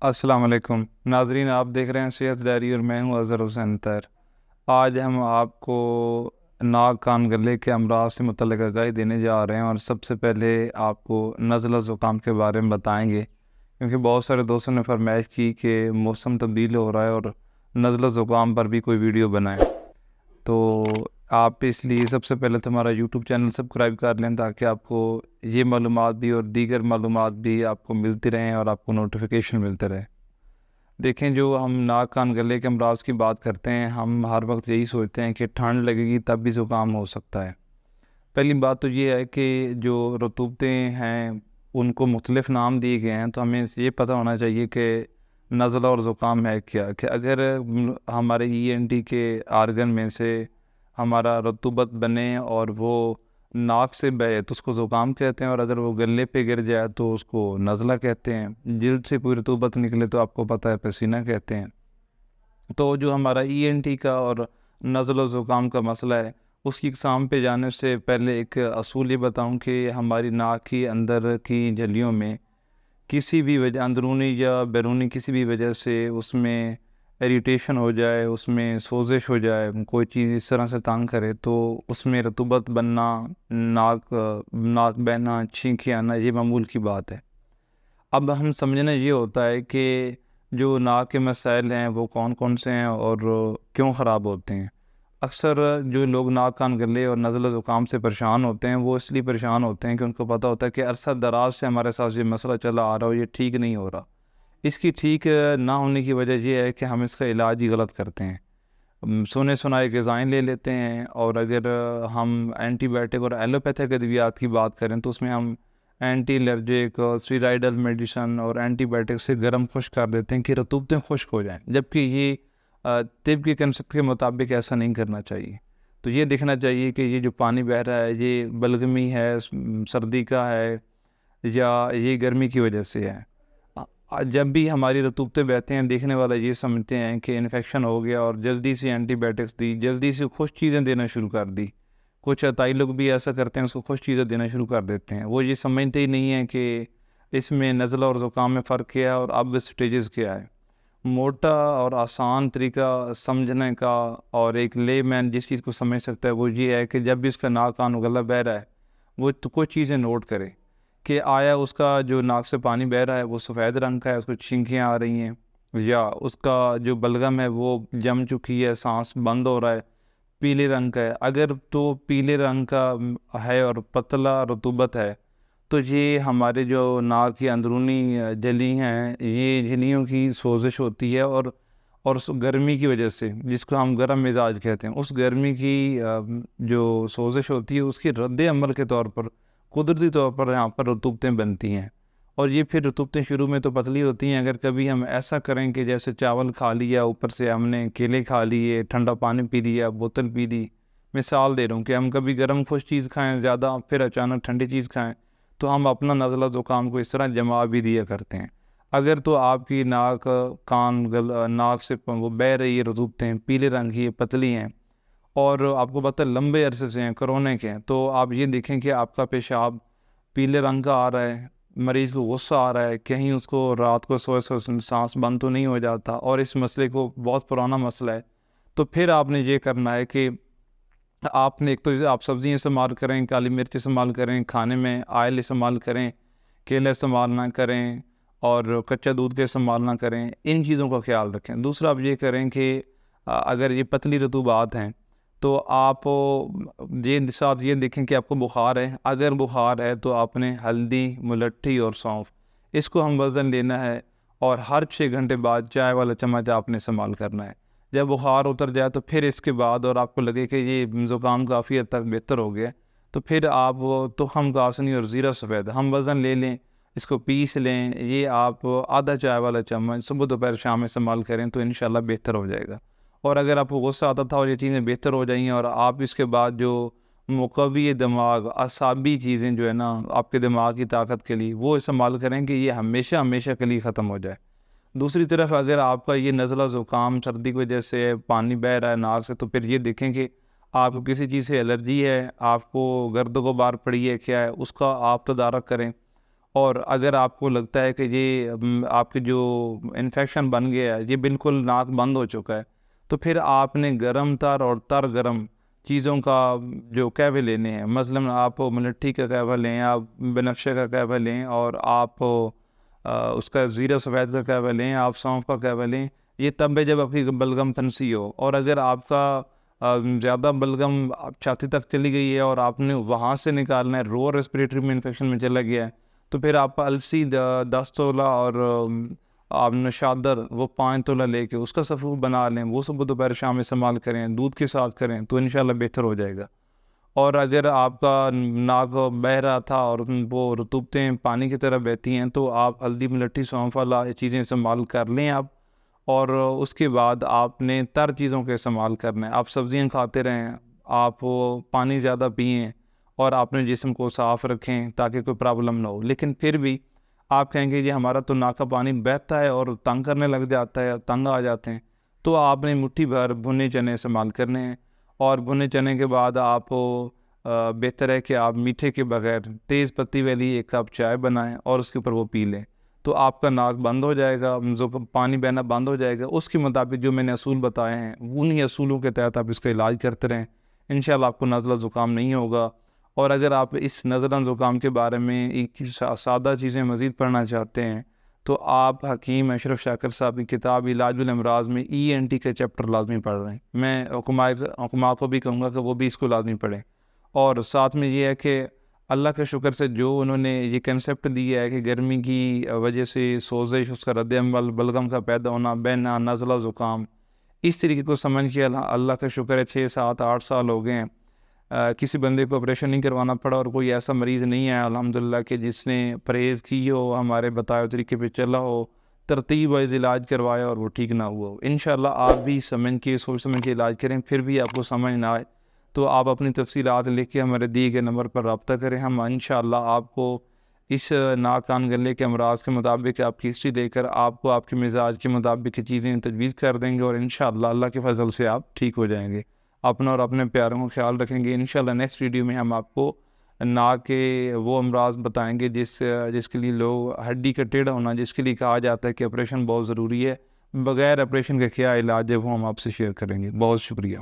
السلام علیکم ناظرین، آپ دیکھ رہے ہیں صحت ڈائری اور میں ہوں اظہر حسین طاہر۔ آج ہم آپ کو ناک کان گلے کے امراض سے متعلق آگاہی دینے جا رہے ہیں، اور سب سے پہلے آپ کو نزلہ زکام کے بارے میں بتائیں گے، کیونکہ بہت سارے دوستوں نے فرمائش کی کہ موسم تبدیل ہو رہا ہے اور نزلہ زکام پر بھی کوئی ویڈیو بنائیں، تو آپ اس لیے سب سے پہلے تو ہمارا یوٹیوب چینل سبسکرائب کر لیں تاکہ آپ کو یہ معلومات بھی اور دیگر معلومات بھی آپ کو ملتی رہیں اور آپ کو نوٹیفیکیشن ملتے رہے۔ دیکھیں، جو ہم ناک کان گلے کے امراض کی بات کرتے ہیں، ہم ہر وقت یہی سوچتے ہیں کہ ٹھنڈ لگے گی تب بھی زکام ہو سکتا ہے۔ پہلی بات تو یہ ہے کہ جو رطوبتیں ہیں ان کو مختلف نام دیے گئے ہیں، تو ہمیں یہ پتہ ہونا چاہیے کہ نزلہ اور زکام ہے کیا، کہ اگر ہمارے ENT کے آرگن میں سے ہمارا رطوبت بنے اور وہ ناک سے بہے تو اس کو زکام کہتے ہیں، اور اگر وہ گلے پہ گر جائے تو اس کو نزلہ کہتے ہیں۔ جلد سے کوئی رطوبت نکلے تو آپ کو پتہ ہے پسینہ کہتے ہیں۔ تو جو ہمارا ENT کا اور نزلہ و زکام کا مسئلہ ہے، اس کی اقسام پہ جانے سے پہلے ایک اصول یہ بتاؤں کہ ہماری ناک کی اندر کی جھلیوں میں کسی بھی وجہ، اندرونی یا بیرونی کسی بھی وجہ سے اس میں ایریٹیشن ہو جائے، اس میں سوزش ہو جائے، کوئی چیز اس طرح سے تانگ کرے، تو اس میں رطوبت بننا، ناک بہنا، چھینکیں آنا، یہ معمول کی بات ہے۔ اب ہم سمجھنا یہ ہوتا ہے کہ جو ناک کے مسائل ہیں وہ کون کون سے ہیں اور کیوں خراب ہوتے ہیں۔ اکثر جو لوگ ناک کان گلے اور نزلہ زکام سے پریشان ہوتے ہیں، وہ اس لیے پریشان ہوتے ہیں کہ ان کو پتہ ہوتا ہے کہ عرصہ دراز سے ہمارے ساتھ یہ مسئلہ چلا آ رہا ہو، یہ ٹھیک نہیں ہو رہا۔ اس کی ٹھیک نہ ہونے کی وجہ یہ ہے کہ ہم اس کا علاج ہی غلط کرتے ہیں، سنے سنائے غذائیں لے لیتے ہیں، اور اگر ہم اینٹی بائیوٹک اور ایلوپیتھک ادویات کی بات کریں تو اس میں ہم اینٹی الرجک، اسٹیرائڈل میڈیسن اور اینٹی بائیوٹک سے گرم خشک کر دیتے ہیں کہ رطوبتیں خشک ہو جائیں، جبکہ یہ طب کے کنسپٹ کے مطابق ایسا نہیں کرنا چاہیے۔ تو یہ دیکھنا چاہیے کہ یہ جو پانی بہہ رہا ہے یہ بلغمی ہے، سردی کا ہے، یا یہ گرمی کی وجہ سے ہے۔ جب بھی ہماری رطوبتیں بہتے ہیں، دیکھنے والا یہ سمجھتے ہیں کہ انفیکشن ہو گیا اور جلدی سے اینٹی بائیوٹکس دی، جلدی سے خشک چیزیں دینا شروع کر دی۔ کچھ عطائی لوگ بھی ایسا کرتے ہیں، اس کو خشک چیزیں دینا شروع کر دیتے ہیں۔ وہ یہ سمجھتے ہی نہیں ہیں کہ اس میں نزلہ اور زکام میں فرق کیا ہے اور اب سٹیجز کیا ہے۔ موٹا اور آسان طریقہ سمجھنے کا اور ایک لے مین جس چیز کو سمجھ سکتا ہے وہ یہ ہے کہ جب بھی اس کا ناک کان گلہ بہہ رہا ہے، وہ تو کچھ چیزیں نوٹ کرے کہ آیا اس کا جو ناک سے پانی بہہ رہا ہے وہ سفید رنگ کا ہے، اس کو چھینکیاں آ رہی ہیں، یا اس کا جو بلغم ہے وہ جم چکی ہے، سانس بند ہو رہا ہے، پیلے رنگ کا ہے۔ اگر تو پیلے رنگ کا ہے اور پتلا رطوبت ہے تو یہ ہمارے جو ناک کی اندرونی جھلی ہیں، یہ جھلیوں کی سوزش ہوتی ہے، اور اس گرمی کی وجہ سے، جس کو ہم گرم مزاج کہتے ہیں، اس گرمی کی جو سوزش ہوتی ہے اس کی رد عمل کے طور پر قدرتی طور پر یہاں پر رطوبتیں بنتی ہیں، اور یہ پھر رطوبتیں شروع میں تو پتلی ہوتی ہیں۔ اگر کبھی ہم ایسا کریں کہ جیسے چاول کھا لیا، اوپر سے ہم نے کیلے کھا لیے، ٹھنڈا پانی پی لیا، بوتل پی لی، مثال دے رہا ہوں کہ ہم کبھی گرم خوش چیز کھائیں زیادہ، پھر اچانک ٹھنڈی چیز کھائیں، تو ہم اپنا نزلہ زکام کو اس طرح جما بھی دیا کرتے ہیں۔ اگر تو آپ کی ناک کان ناک سے وہ بہہ رہی ہے، رطوبتیں پیلے رنگ کی پتلی ہیں، اور آپ کو پتہ لمبے عرصے سے ہیں، کرونے کے ہیں، تو آپ یہ دیکھیں کہ آپ کا پیشاب پیلے رنگ کا آ رہا ہے، مریض کو غصہ آ رہا ہے، کہیں اس کو رات کو سوئے سانس بند تو نہیں ہو جاتا، اور اس مسئلے کو بہت پرانا مسئلہ ہے، تو پھر آپ نے یہ کرنا ہے کہ آپ نے ایک تو آپ سبزیاں استعمال کریں، کالی مرچ استعمال کریں، کھانے میں آئل استعمال کریں، کیلے استعمال نہ کریں، اور کچا دودھ کے استعمال نہ کریں، ان چیزوں کا خیال رکھیں۔ دوسرا آپ یہ کریں کہ اگر یہ پتلی رطوبات ہیں تو آپ یہ ساتھ یہ دیکھیں کہ آپ کو بخار ہے، اگر بخار ہے تو آپ نے ہلدی، ملٹھی اور سونف، اس کو ہم وزن لینا ہے، اور ہر 6 گھنٹے بعد چائے والا چمچ آپ نے استعمال کرنا ہے۔ جب بخار اتر جائے تو پھر اس کے بعد، اور آپ کو لگے کہ یہ زکام کافی حد تک بہتر ہو گیا، تو پھر آپ تخم کاسنی اور زیرہ سفید ہم وزن لے لیں، اس کو پیس لیں، یہ آپ آدھا چائے والا چمچ صبح دوپہر شام استعمال کریں تو انشاءاللہ بہتر ہو جائے گا۔ اور اگر آپ کو غصہ آتا تھا اور یہ چیزیں بہتر ہو جائیں، اور آپ اس کے بعد جو مقوی دماغ، اعصابی چیزیں جو ہے نا آپ کے دماغ کی طاقت کے لیے، وہ استعمال کریں کہ یہ ہمیشہ ہمیشہ کے لیے ختم ہو جائے۔ دوسری طرف اگر آپ کا یہ نزلہ زکام سردی کی وجہ سے پانی بہہ رہا ہے ناک سے، تو پھر یہ دیکھیں کہ آپ کو کسی چیز سے الرجی ہے، آپ کو گرد و غبار پڑی ہے، کیا ہے، اس کا آپ تدارک کریں۔ اور اگر آپ کو لگتا ہے کہ یہ آپ کے جو انفیکشن بن گیا ہے یہ بالکل ناک بند ہو چکا ہے، تو پھر آپ نے گرم تر اور تر گرم چیزوں کا جو قہوے لینے ہیں، مثلاً آپ ملٹھی کا قہوہ لیں، آپ بنفشے کا قہوہ لیں، اور آپ اس کا زیرہ سفید کا قہوہ لیں، آپ سونف کا قہوہ لیں. یہ تب ہے جب آپ کی بلغم پھنسی ہو. اور اگر آپ کا زیادہ بلغم چھاتی تک چلی گئی ہے اور آپ نے وہاں سے نکالنا ہے، رو ریسپریٹری میں انفیکشن میں چلا گیا ہے، تو پھر آپ السی 10 تولہ اور آپ نشادر وہ 5 تولہ لے کے اس کا سفور بنا لیں، وہ صبح دوپہر شام استعمال کریں، دودھ کے ساتھ کریں، تو انشاءاللہ بہتر ہو جائے گا. اور اگر آپ کا ناک بہہ رہا تھا اور وہ رطوبتیں پانی کی طرح بہتی ہیں، تو آپ ہلدی ملٹھی سونف والا یہ چیزیں استعمال کر لیں آپ. اور اس کے بعد آپ نے تر چیزوں کا استعمال کرنا ہے. آپ سبزیاں کھاتے رہیں، آپ پانی زیادہ پئیں، اور آپ نے جسم کو صاف رکھیں تاکہ کوئی پرابلم نہ ہو. لیکن پھر بھی آپ کہیں گے یہ ہمارا تو ناک کا پانی بہتا ہے اور تنگ کرنے لگ جاتا ہے، تنگ آ جاتے ہیں، تو آپ نے مٹھی بھر بھنے چنے استعمال کرنے ہیں. اور بھنے چنے کے بعد آپ بہتر ہے کہ آپ میٹھے کے بغیر تیز پتی والی 1 کپ چائے بنائیں اور اس کے اوپر وہ پی لیں، تو آپ کا ناک بند ہو جائے گا، جو پانی بہنا بند ہو جائے گا. اس کے مطابق جو میں نے اصول بتائے ہیں انہی اصولوں کے تحت آپ اس کا علاج کرتے رہیں، انشاءاللہ آپ کو نزلہ زکام نہیں ہوگا. اور اگر آپ اس نزلہ زکام کے بارے میں ایک سادہ چیزیں مزید پڑھنا چاہتے ہیں، تو آپ حکیم اشرف شاکر صاحب کی کتاب علاج الامراض میں ENT کے چیپٹر لازمی پڑھ رہے ہیں. میں حکماء کو بھی کہوں گا کہ وہ بھی اس کو لازمی پڑھیں. اور ساتھ میں یہ ہے کہ اللہ کے شکر سے جو انہوں نے یہ کنسیپٹ دیا ہے کہ گرمی کی وجہ سے سوزش، اس کا رد عمل، بلغم کا پیدا ہونا، بہنا، نزلہ زکام، اس طریقے کو سمجھ کے اللہ کا شکر ہے 6 7 8 سال ہو گئے ہیں کسی بندے کو آپریشن نہیں کروانا پڑا، اور کوئی ایسا مریض نہیں ہے الحمدللہ کہ جس نے پرہیز کی ہو، ہمارے بتائے طریقے پہ چلا ہو، ترتیب وائز علاج کروایا اور وہ ٹھیک نہ ہوا ہو. انشاءاللہ آپ بھی سمجھ کے سوچ سمجھ کے علاج کریں. پھر بھی آپ کو سمجھ نہ آئے تو آپ اپنی تفصیلات لکھ کے ہمارے دیے گئے نمبر پر رابطہ کریں. ہم انشاءاللہ آپ کو اس ناک کان گلے کے امراض کے مطابق آپ کی ہسٹری دے کر آپ کو آپ کے مزاج کے مطابق کی چیزیں تجویز کر دیں گے، اور انشاءاللہ اللہ کے فضل سے آپ ٹھیک ہو جائیں گے. اپنا اور اپنے پیاروں کو خیال رکھیں گے. انشاءاللہ نیکسٹ ویڈیو میں ہم آپ کو ناک کے وہ امراض بتائیں گے جس کے لیے لوگ ہڈی کا ٹیڑھا ہونا، جس کے لیے کہا جاتا ہے کہ آپریشن بہت ضروری ہے، بغیر آپریشن کے کیا علاج ہے وہ ہم آپ سے شیئر کریں گے. بہت شکریہ.